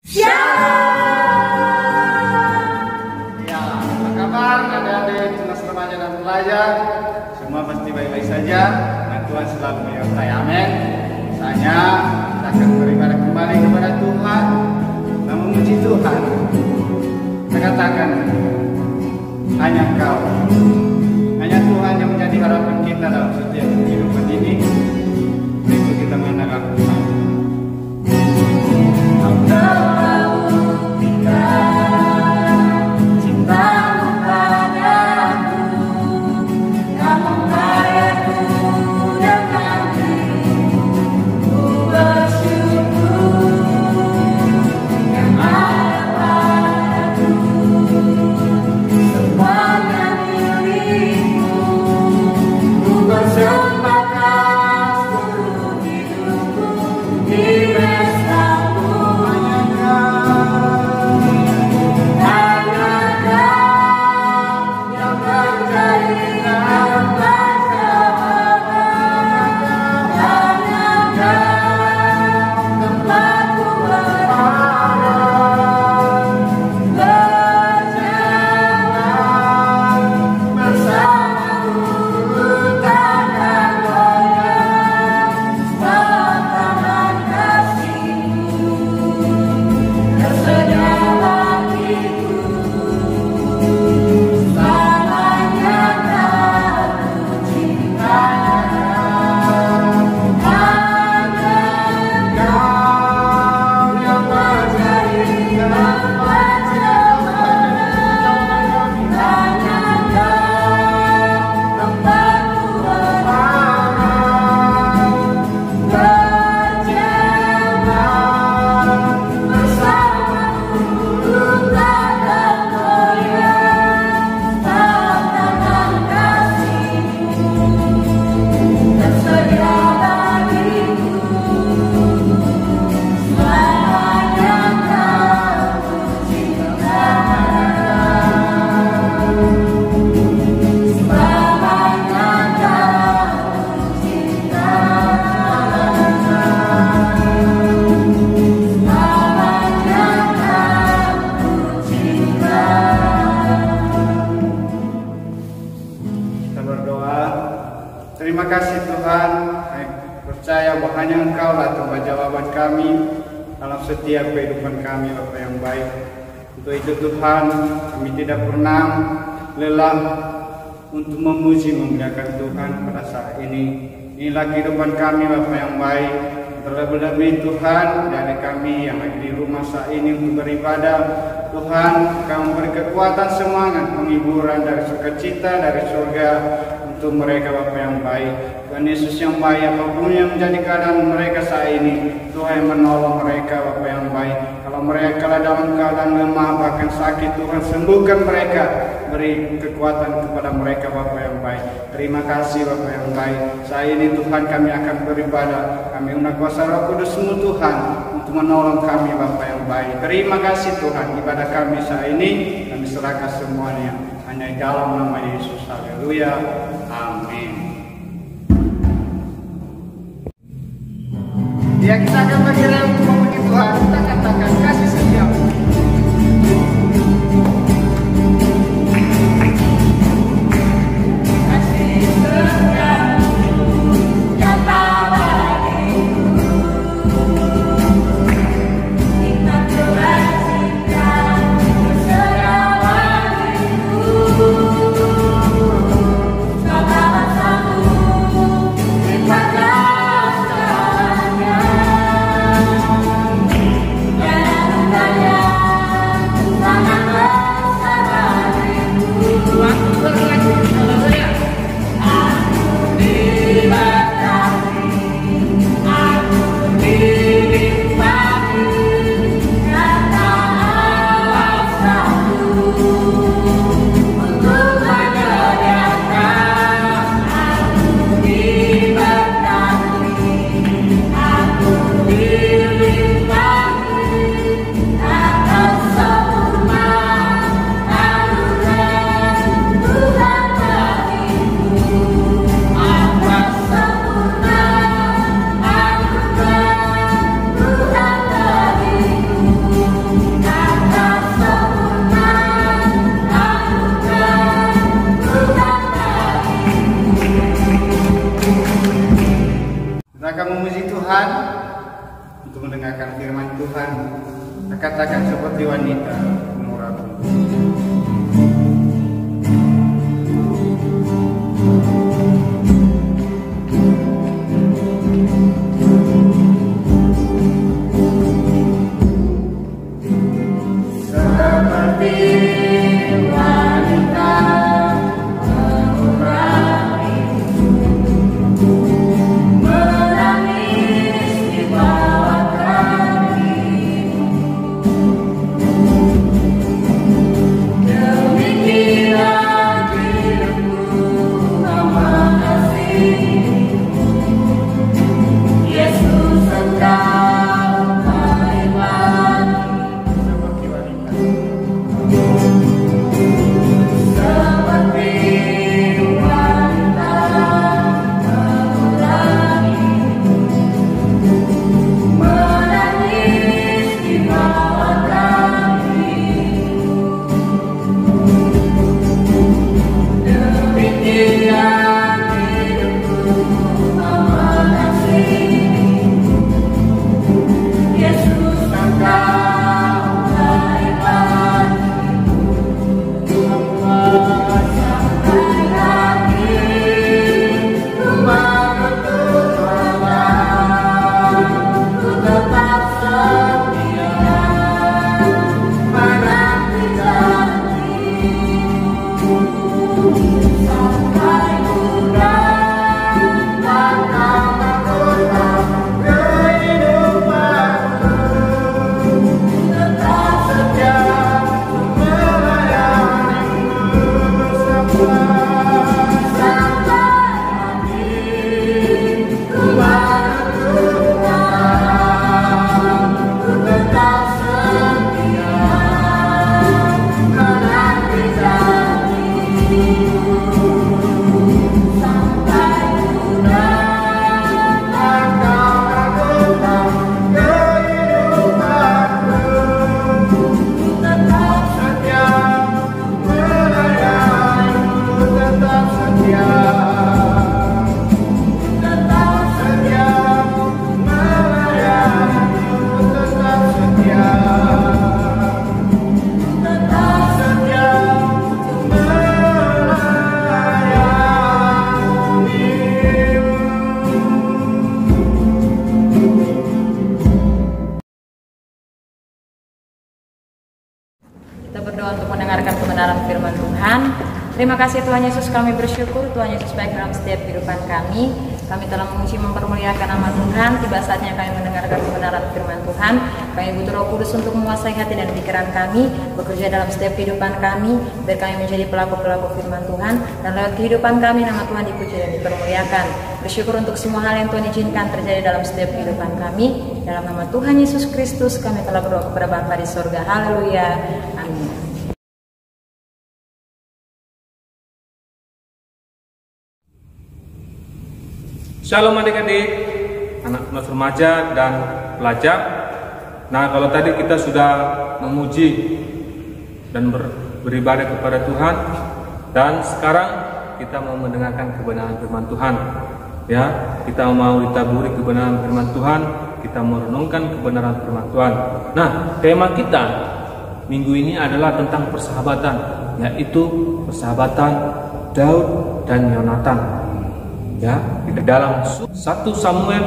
Ya, apa kabar adik-adik, tunas remaja dan pelajar? Semua pasti baik-baik saja. Dan Tuhan selalu menyertai. Amin. Misalnya kita akan beribadah kembali kepada Tuhan dan memuji Tuhan. Kita katakan, hanya Engkau, hanya Tuhan yang menjadi harapan kita dalam setiap kehidupan ini. Itu kita mengenal Tuhan. Terima kasih Tuhan, percaya bahwa hanya Engkau lah tempat jawaban kami dalam setiap kehidupan kami, Bapa yang baik. Untuk itu Tuhan, kami tidak pernah lelah untuk memuji memuliakan Tuhan pada saat ini. Inilah kehidupan kami, Bapa yang baik. Terlebih-lebih Tuhan, dari kami yang lagi di rumah saat ini untuk beribadah, Tuhan, Kau beri kekuatan, semangat, penghiburan dari sukacita dari surga untuk mereka, Bapa yang baik. Tuhan Yesus yang baik, apapun yang menjadi keadaan mereka saat ini, Tuhan menolong mereka, Bapa yang baik. Kalau mereka dalam keadaan lemah bahkan sakit, Tuhan sembuhkan mereka, beri kekuatan kepada mereka, Bapa yang baik. Terima kasih Bapa yang baik. Saat ini Tuhan kami akan beribadah, kami undang kuasa Roh Kudus-Mu Tuhan untuk menolong kami, Bapa yang baik. Terima kasih Tuhan, ibadah kami saat ini kami serahkan semuanya hanya di dalam nama Yesus. Haleluya. Amin. Ya, kita akan bergerak untuk memuji Tuhan. Kita katakan kasih setiamu. Yeah. katakan seperti wanita umur aku. Kita berdoa untuk mendengarkan kebenaran firman Tuhan. Terima kasih Tuhan Yesus, kami bersyukur Tuhan Yesus baik dalam setiap kehidupan kami. Kami telah memuji mempermuliakan nama Tuhan. Tiba saatnya kami mendengarkan kebenaran firman Tuhan. Kami butuh Roh Kudus untuk menguasai hati dan pikiran kami, bekerja dalam setiap kehidupan kami, biar kami menjadi pelaku-pelaku firman Tuhan, dan lewat kehidupan kami nama Tuhan dipuji dan dipermuliakan. Bersyukur untuk semua hal yang Tuhan izinkan terjadi dalam setiap kehidupan kami. Dalam nama Tuhan Yesus Kristus kami telah berdoa kepada Bapa di sorga. Haleluya. Amin. Shalom adik-adik, anak remaja dan pelajar. Nah, kalau tadi kita sudah memuji dan beribadah kepada Tuhan, dan sekarang kita mau mendengarkan kebenaran firman Tuhan. Ya, kita mau ditaburi kebenaran firman Tuhan, kita mau renungkan kebenaran firman Tuhan. Nah, tema kita minggu ini adalah tentang persahabatan, yaitu persahabatan Daud dan Yonatan. Ya, di dalam 1 Samuel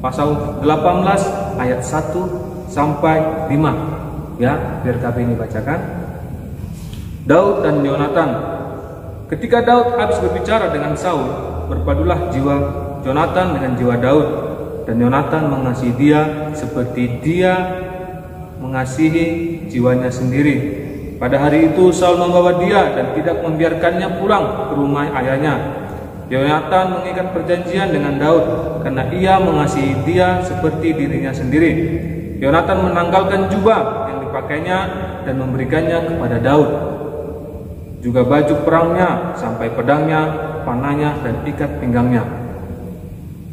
pasal 18 ayat 1 sampai 5. Ya, biar kami ini bacakan. Daud dan Yonatan. Ketika Daud habis berbicara dengan Saul, berpadulah jiwa Yonatan dengan jiwa Daud, dan Yonatan mengasihi dia seperti dia mengasihi jiwanya sendiri. Pada hari itu Saul membawa dia dan tidak membiarkannya pulang ke rumah ayahnya. Yonatan mengikat perjanjian dengan Daud karena ia mengasihi dia seperti dirinya sendiri. Yonatan menanggalkan jubah yang dipakainya dan memberikannya kepada Daud, juga baju perangnya sampai pedangnya, panahnya, dan ikat pinggangnya.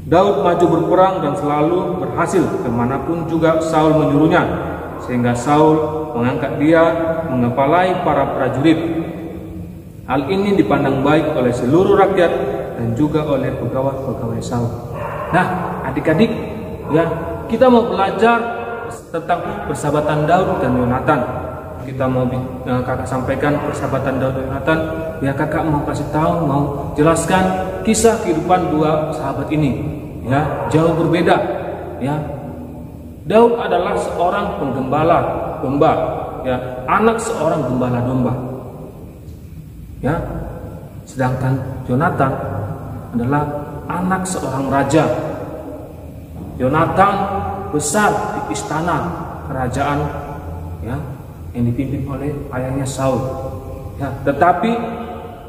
Daud maju berperang dan selalu berhasil kemanapun juga Saul menyuruhnya, sehingga Saul mengangkat dia mengepalai para prajurit. Hal ini dipandang baik oleh seluruh rakyat dan juga oleh pegawai-pegawai Saul. Nah, adik-adik, ya, kita mau belajar tentang persahabatan Daud dan Yonatan. Kita mau kakak sampaikan persahabatan Daud dan Yonatan. Ya, kakak mau kasih tahu, mau jelaskan kisah kehidupan dua sahabat ini. Ya, jauh berbeda. Ya, Daud adalah seorang penggembala domba. Ya, anak seorang gembala domba. Ya, sedangkan Yonatan adalah anak seorang raja. Yonatan besar di istana kerajaan, ya, yang dipimpin oleh ayahnya Saul. Ya, tetapi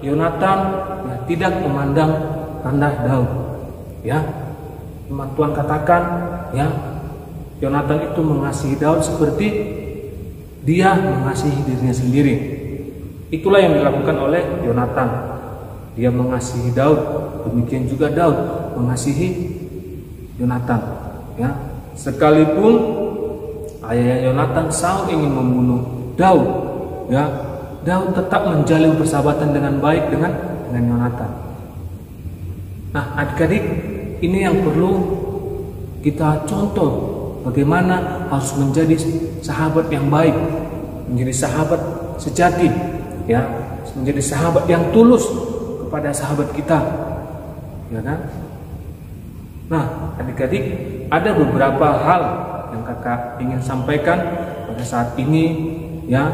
Yonatan ya, tidak memandang rendah Daud. Ya, firman Tuhan katakan, ya, Yonatan itu mengasihi Daud seperti dia mengasihi dirinya sendiri. Itulah yang dilakukan oleh Yonatan. Dia mengasihi Daud, demikian juga Daud mengasihi Yonatan. Ya, sekalipun ayahnya Yonatan Saul ingin membunuh Daud, ya, Daud tetap menjalin persahabatan dengan baik dengan Yonatan. Nah, adik-adik, ini yang perlu kita contoh bagaimana harus menjadi sahabat yang baik, menjadi sahabat sejati, ya, menjadi sahabat yang tulus kepada sahabat kita, ya kan? Nah, adik-adik, ada beberapa hal yang kakak ingin sampaikan pada saat ini, ya,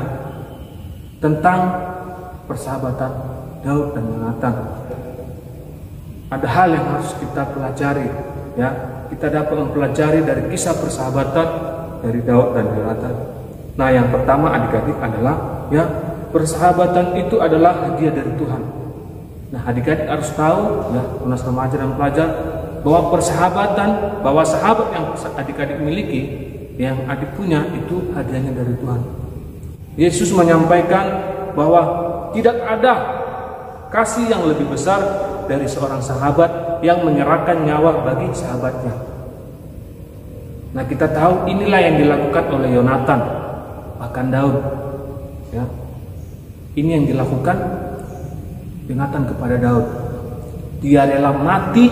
tentang persahabatan Daud dan Yonatan. Ada hal yang harus kita pelajari, ya. Kita dapat mempelajari dari kisah persahabatan dari Daud dan Yonatan. Nah, yang pertama adik-adik adalah, ya, persahabatan itu adalah hadiah dari Tuhan. Nah, adik-adik harus tahu, ya, tunas remaja dan pelajar, bahwa persahabatan, bahwa sahabat yang adik-adik miliki, yang adik punya, itu hadiahnya dari Tuhan. Yesus menyampaikan bahwa tidak ada kasih yang lebih besar dari seorang sahabat yang menyerahkan nyawa bagi sahabatnya. Nah, kita tahu inilah yang dilakukan oleh Yonatan, bahkan Daud. Ya, ini yang dilakukan Yonatan kepada Daud. Dia rela mati.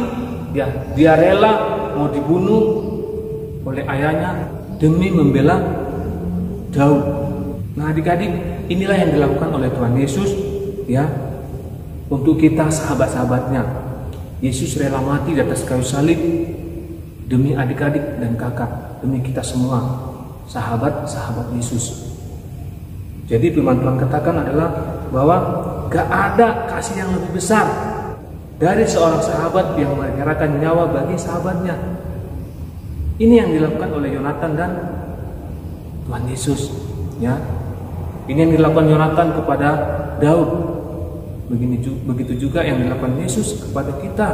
Dia rela mau dibunuh oleh ayahnya demi membela Daud. Nah, adik-adik, inilah yang dilakukan oleh Tuhan Yesus, ya, untuk kita sahabat-sahabatnya. Yesus rela mati di atas kayu salib demi adik-adik dan kakak, demi kita semua, sahabat-sahabat Yesus. Jadi firman Tuhan katakan adalah bahwa gak ada kasih yang lebih besar dari seorang sahabat yang menyerahkan nyawa bagi sahabatnya. Ini yang dilakukan oleh Yonatan dan Tuhan Yesus, ya. Ini yang dilakukan Yonatan kepada Daud. Begitu juga yang dilakukan Yesus kepada kita,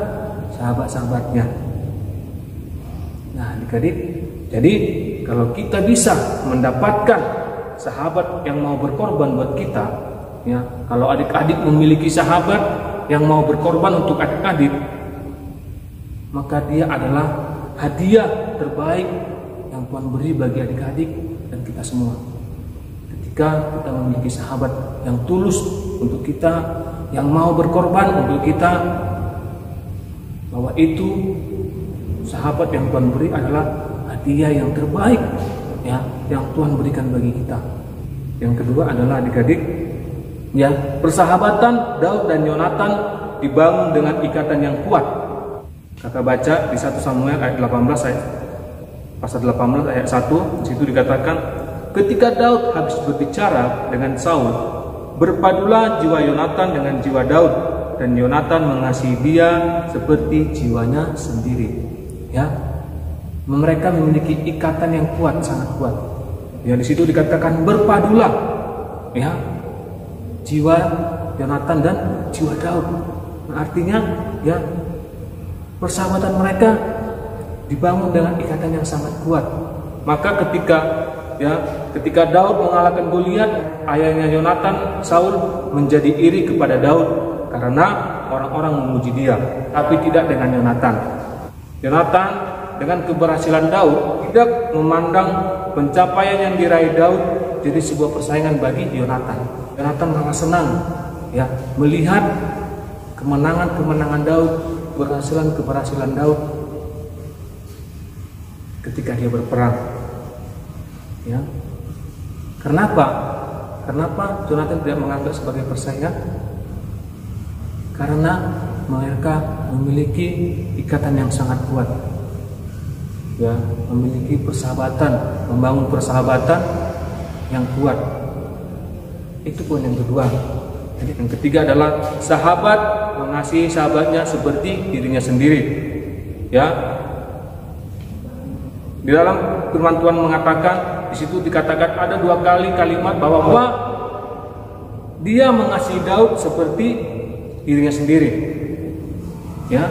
sahabat-sahabatnya. Nah, adik-adik, jadi kalau kita bisa mendapatkan sahabat yang mau berkorban buat kita, ya, kalau adik-adik memiliki sahabat yang mau berkorban untuk adik-adik, maka dia adalah hadiah terbaik yang Tuhan beri bagi adik-adik dan kita semua. Ketika kita memiliki sahabat yang tulus untuk kita, yang mau berkorban untuk kita, bahwa itu sahabat yang Tuhan beri adalah hadiah yang terbaik, ya, yang Tuhan berikan bagi kita. Yang kedua adalah adik-adik, ya, persahabatan Daud dan Yonatan dibangun dengan ikatan yang kuat. Kakak baca di 1 Samuel ayat 18 pasal 18 ayat 1, di situ dikatakan, ketika Daud habis berbicara dengan Saul, berpadulah jiwa Yonatan dengan jiwa Daud, dan Yonatan mengasihi dia seperti jiwanya sendiri. Ya, mereka memiliki ikatan yang kuat, sangat kuat. Ya, di situ dikatakan berpadulah, ya, jiwa Yonatan dan jiwa Daud. Nah, artinya, ya, persahabatan mereka dibangun dengan ikatan yang sangat kuat. Maka ketika Daud mengalahkan Goliat, ayahnya Yonatan, Saul, menjadi iri kepada Daud karena orang-orang memuji dia, tapi tidak dengan Yonatan. Yonatan dengan keberhasilan Daud tidak memandang pencapaian yang diraih Daud jadi sebuah persaingan bagi Yonatan. Yonatan malah senang, ya, melihat kemenangan-kemenangan Daud, keberhasilan Daud ketika dia berperang. Ya. Kenapa? Kenapa Yonatan tidak menganggap sebagai persaingan? Karena mereka memiliki ikatan yang sangat kuat. Ya, memiliki persahabatan, membangun persahabatan yang kuat. Itu poin yang kedua. Jadi yang ketiga adalah sahabat mengasihi sahabatnya seperti dirinya sendiri. Ya. Di dalam firman Tuhan mengatakan, di situ dikatakan ada 2 kali kalimat bahwa dia mengasihi Daud seperti dirinya sendiri. Ya.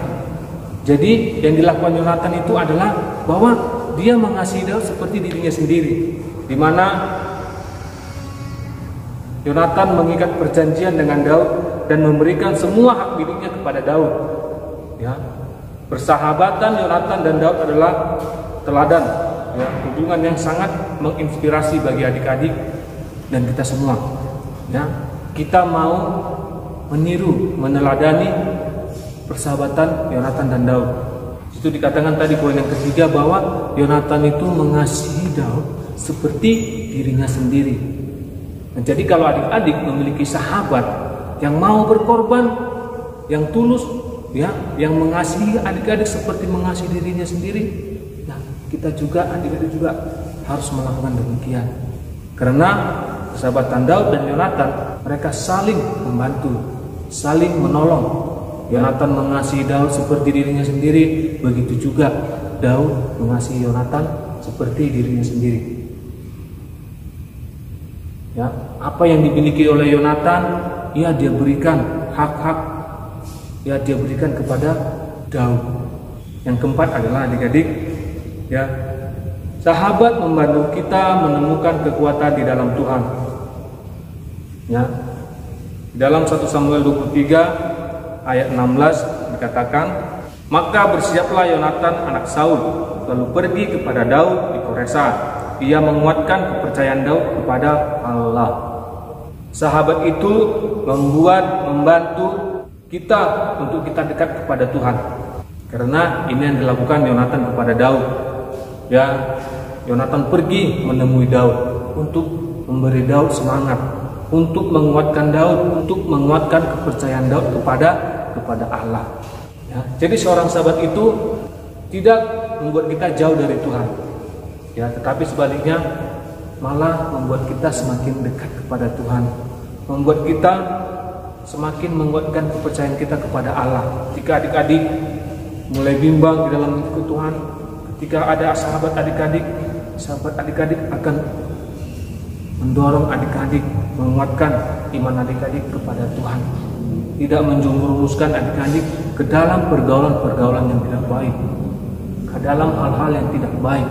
Jadi yang dilakukan Yonatan itu adalah bahwa dia mengasihi Daud seperti dirinya sendiri, di mana Yonatan mengikat perjanjian dengan Daud dan memberikan semua hak miliknya kepada Daud. Ya. Persahabatan Yonatan dan Daud adalah teladan, ya, hubungan yang sangat menginspirasi bagi adik-adik dan kita semua. Ya. Kita mau meniru, meneladani persahabatan Yonatan dan Daud. Itu dikatakan tadi poin yang ketiga bahwa Yonatan itu mengasihi Daud seperti dirinya sendiri. Nah, jadi kalau adik-adik memiliki sahabat yang mau berkorban, yang tulus, ya, yang mengasihi adik-adik seperti mengasihi dirinya sendiri, nah, kita juga, adik-adik juga harus melakukan demikian. Karena persahabatan Daud dan Yonatan, mereka saling membantu, saling menolong. Yonatan mengasihi Daud seperti dirinya sendiri, begitu juga Daud mengasihi Yonatan seperti dirinya sendiri. Ya, apa yang dimiliki oleh Yonatan, ya dia berikan hak-hak, ya dia berikan kepada Daud. Yang keempat adalah adik-adik, ya, sahabat membantu kita menemukan kekuatan di dalam Tuhan. Ya, dalam 1 Samuel 23 ayat 16 dikatakan, maka bersiaplah Yonatan anak Saul lalu pergi kepada Daud di Koresa. Ia menguatkan kepercayaan Daud kepada Allah. Sahabat itu membantu kita untuk kita dekat kepada Tuhan. Karena ini yang dilakukan Yonatan kepada Daud. Ya, Yonatan pergi menemui Daud untuk memberi Daud semangat, untuk menguatkan Daud, untuk menguatkan kepercayaan Daud kepada Allah. Ya, jadi seorang sahabat itu tidak membuat kita jauh dari Tuhan, ya, tetapi sebaliknya malah membuat kita semakin dekat kepada Tuhan, membuat kita semakin menguatkan kepercayaan kita kepada Allah. Jika adik-adik mulai bimbang di dalam ikut Tuhan, ketika ada sahabat adik-adik akan mendorong adik-adik, menguatkan iman adik-adik kepada Tuhan, tidak menjerumuskan adik-adik ke dalam pergaulan-pergaulan yang tidak baik, ke dalam hal-hal yang tidak baik.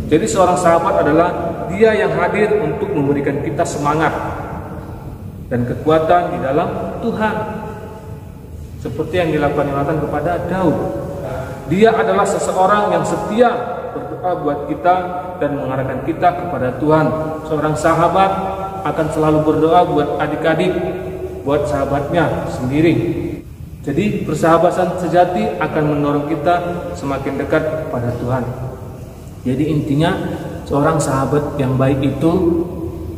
Jadi seorang sahabat adalah dia yang hadir untuk memberikan kita semangat dan kekuatan di dalam Tuhan, seperti yang dilakukan Yonatan kepada Daud. Dia adalah seseorang yang setia berdoa buat kita dan mengarahkan kita kepada Tuhan. Seorang sahabat akan selalu berdoa buat adik-adik, buat sahabatnya sendiri. Jadi persahabatan sejati akan mendorong kita semakin dekat kepada Tuhan. Jadi intinya seorang sahabat yang baik itu,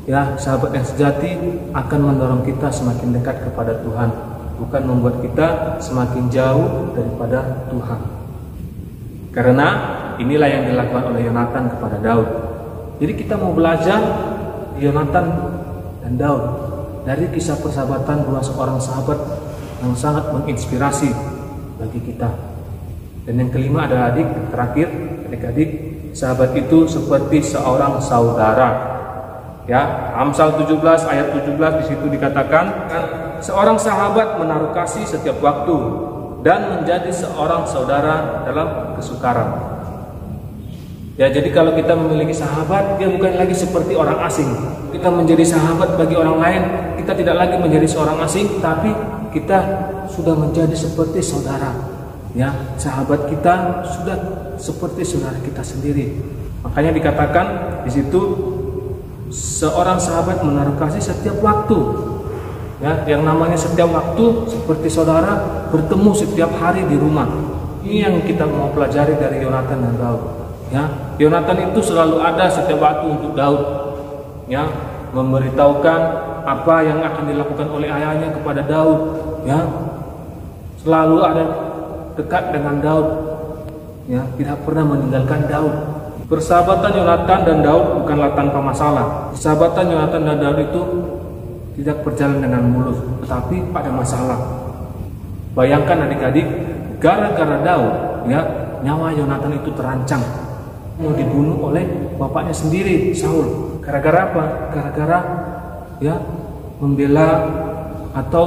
ya, sahabat yang sejati akan mendorong kita semakin dekat kepada Tuhan, bukan membuat kita semakin jauh daripada Tuhan. Karena inilah yang dilakukan oleh Yonatan kepada Daud. Jadi kita mau belajar Yonatan dan Daud dari kisah persahabatan dua seorang sahabat yang sangat menginspirasi bagi kita. Dan yang kelima adalah adik-adik, sahabat itu seperti seorang saudara. Ya, Amsal 17 ayat 17 di situ dikatakan, seorang sahabat menaruh kasih setiap waktu dan menjadi seorang saudara dalam kesukaran. Ya, jadi kalau kita memiliki sahabat, dia bukan lagi seperti orang asing. Kita menjadi sahabat bagi orang lain, kita tidak lagi menjadi seorang asing, tapi kita sudah menjadi seperti saudara. Ya, sahabat kita sudah seperti saudara kita sendiri. Makanya dikatakan di situ seorang sahabat menaruh kasih setiap waktu. Ya, yang namanya setiap waktu seperti saudara bertemu setiap hari di rumah. Ini yang kita mau pelajari dari Yonatan dan Daud. Ya, Yonatan itu selalu ada setiap waktu untuk Daud, ya, memberitahukan apa yang akan dilakukan oleh ayahnya kepada Daud, ya, selalu ada dekat dengan Daud, ya, tidak pernah meninggalkan Daud. Persahabatan Yonatan dan Daud bukanlah tanpa masalah. Persahabatan Yonatan dan Daud itu tidak berjalan dengan mulus, tetapi pada masalah. Bayangkan adik-adik, gara-gara Daud, ya, nyawa Yonatan itu terancam, mau dibunuh oleh bapaknya sendiri, Saul. Gara-gara apa? Gara-gara, ya, membela atau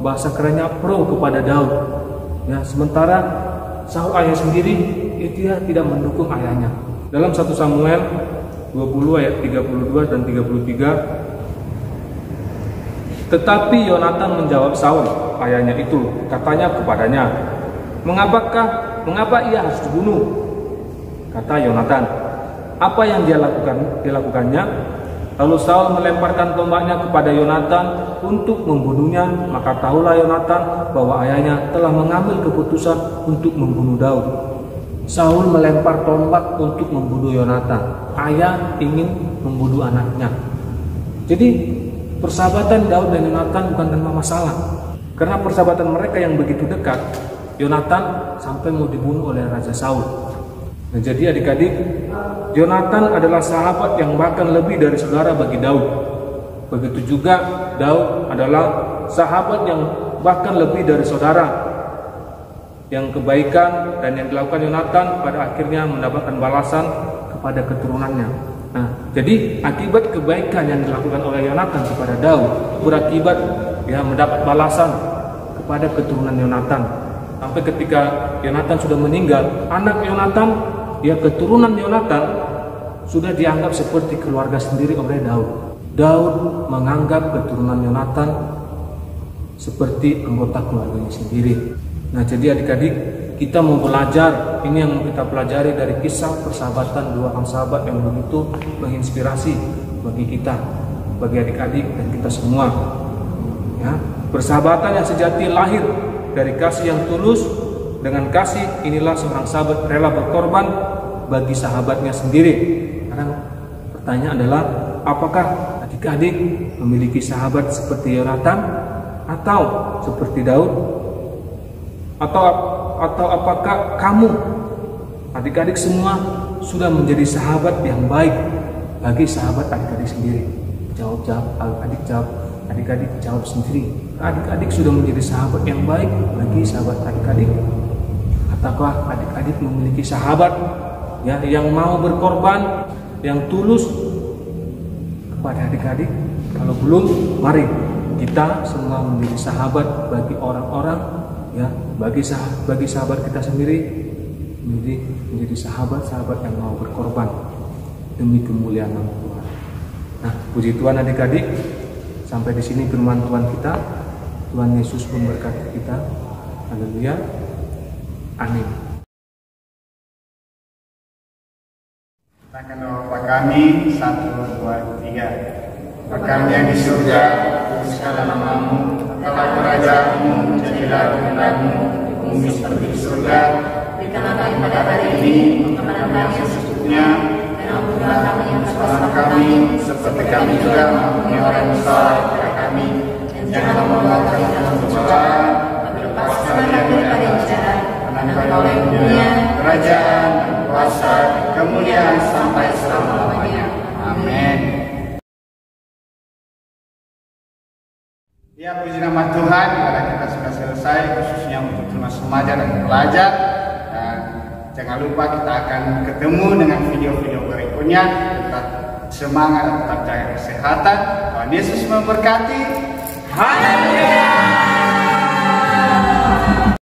bahasa kerennya pro kepada Daud. Ya, sementara Saul ayah sendiri, dia tidak mendukung ayahnya. Dalam 1 Samuel 20 ayat 32 dan 33, tetapi Yonatan menjawab Saul, ayahnya itu, katanya kepadanya, mengapa ia harus dibunuh? Kata Yonatan, apa yang dilakukannya? Lalu Saul melemparkan tombaknya kepada Yonatan untuk membunuhnya. Maka tahulah Yonatan bahwa ayahnya telah mengambil keputusan untuk membunuh Daud. Saul melempar tombak untuk membunuh Yonatan. Ayah ingin membunuh anaknya. Jadi persahabatan Daud dan Yonatan bukan tanpa masalah. Karena persahabatan mereka yang begitu dekat, Yonatan sampai mau dibunuh oleh Raja Saul. Nah, jadi adik-adik, Yonatan adalah sahabat yang bahkan lebih dari saudara bagi Daud. Begitu juga Daud adalah sahabat yang bahkan lebih dari saudara. Yang kebaikan dan yang dilakukan Yonatan pada akhirnya mendapatkan balasan kepada keturunannya. Nah, jadi akibat kebaikan yang dilakukan oleh Yonatan kepada Daud berakibat, ya, mendapat balasan kepada keturunan Yonatan. Sampai ketika Yonatan sudah meninggal, anak Yonatan, ya, keturunan Yonatan sudah dianggap seperti keluarga sendiri oleh Daud. Daud menganggap keturunan Yonatan seperti anggota keluarganya sendiri. Nah, jadi adik-adik, kita mau belajar, ini yang kita pelajari dari kisah persahabatan dua orang sahabat yang begitu menginspirasi bagi kita, bagi adik-adik dan kita semua. Ya, persahabatan yang sejati lahir dari kasih yang tulus. Dengan kasih inilah seorang sahabat rela berkorban bagi sahabatnya sendiri. Sekarang pertanyaan adalah, apakah adik-adik memiliki sahabat seperti Yonatan atau seperti Daud? Atau apakah kamu, adik-adik semua, sudah menjadi sahabat yang baik bagi sahabat adik-adik sendiri? Adik-adik jawab sendiri. Adik-adik sudah menjadi sahabat yang baik bagi sahabat adik-adik? Ataukah adik-adik memiliki sahabat, ya, yang mau berkorban, yang tulus kepada adik-adik? Kalau belum, mari kita semua menjadi sahabat bagi orang-orang, ya, bagi sahabat kita sendiri, menjadi sahabat-sahabat yang mau berkorban demi kemuliaan nama Tuhan. Nah, puji Tuhan adik-adik, sampai di sini firman Tuhan kita. Tuhan Yesus memberkati kita. Haleluya. Amin. Katakan Bapa kami, 1, 2, 3. Bapa kami yang di surga, kuduskanlah namamu, datanglah kerajaanmu, jadilah kehendakmu, di bumi seperti di surga. Berikanlah kami pada hari ini makanan kami yang secukupnya, dan ampunilah kami yang kesalahan kami, seperti kami juga mengampuni orang yang bersalah kepada kami. Dan janganlah membawa kami dalam pencobaan, tapi lepaskanlah kami dari yang jahat. Karena Engkau yang punya kerajaan, kuasa, kemuliaan sampai selama-lamanya. Amin. Ya, puji nama Tuhan, karena kita sudah selesai, khususnya untuk Tunas Remaja dan Pelajar. Dan jangan lupa kita akan ketemu dengan video-video berikutnya. Tetap semangat, tetap jaga kesehatan. Tuhan Yesus memberkati. Haleluya.